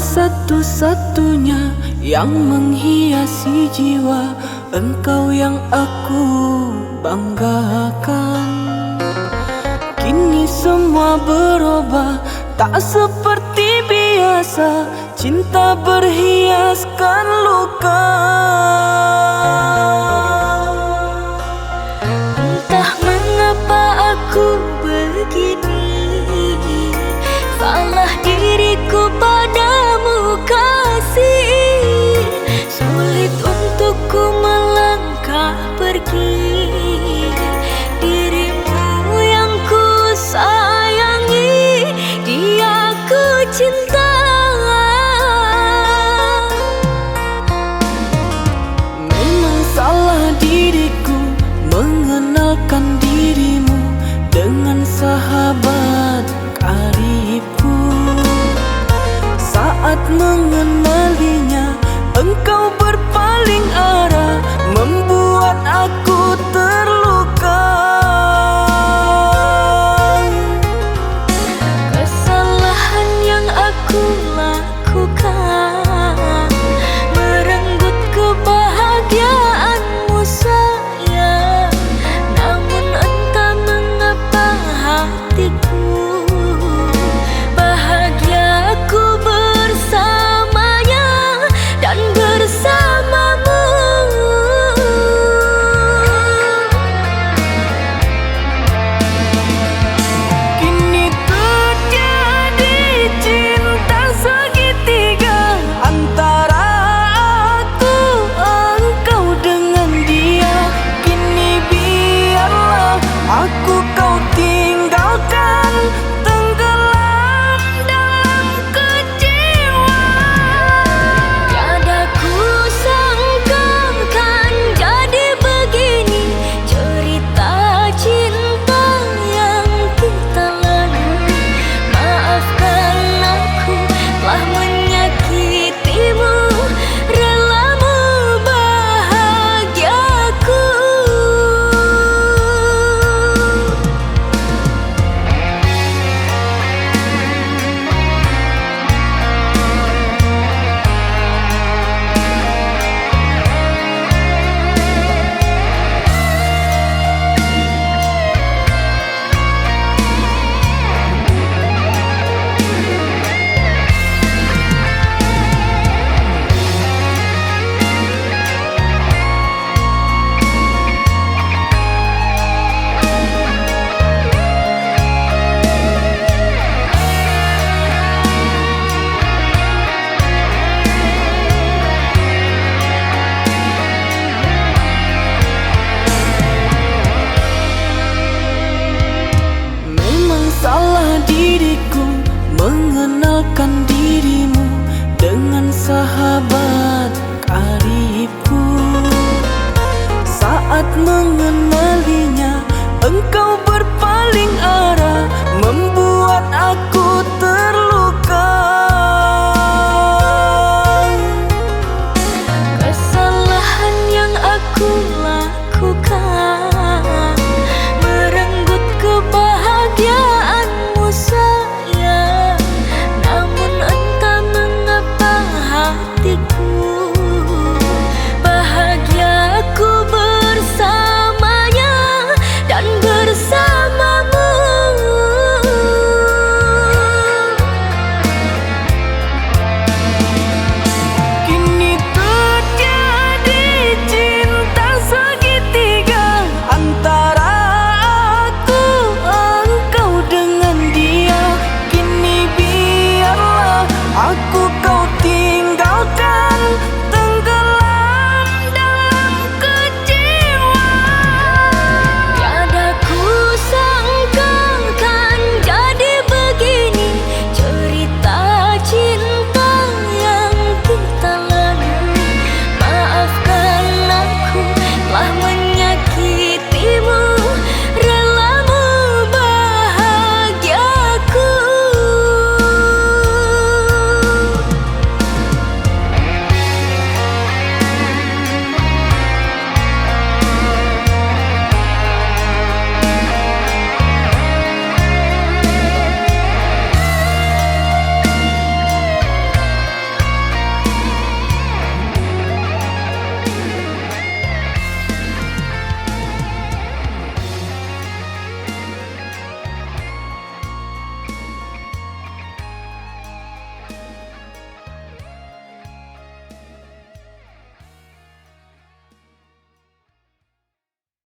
satu-satunya yang menghiasi jiwa, engkau yang aku banggakan. Kini semua berubah, tak seperti biasa. Cinta berhiaskan luka. Entah mengapa aku begini, salah diriku padamu kasih. Sulit untukku melangkah pergi, dirimu yang ku sayangi, dia ku cinta. Memang salah diriku mengenalkan dirimu dengan sahabat karibku. Saat mengenalinya, engkau berpaling arah, membuat aku terluka. Kesalahan yang aku lakukan merenggut kebahagiaanmu sayang. Namun entah mengapa hatiku bahagia, aku bersamanya dan bersamamu. Kini terjadi cinta segitiga antara aku, engkau dengan dia. Kini biarlah aku kau tinggalkan, tenggelam dalam kecewa. Tiada ku sangka kan jadi begini cerita cinta yang kita lalui. Maafkan aku telah menyakitimu, relamu bahagiaku. Memang salah diriku mengenalkan dirimu dengan sahabat karibku. Saat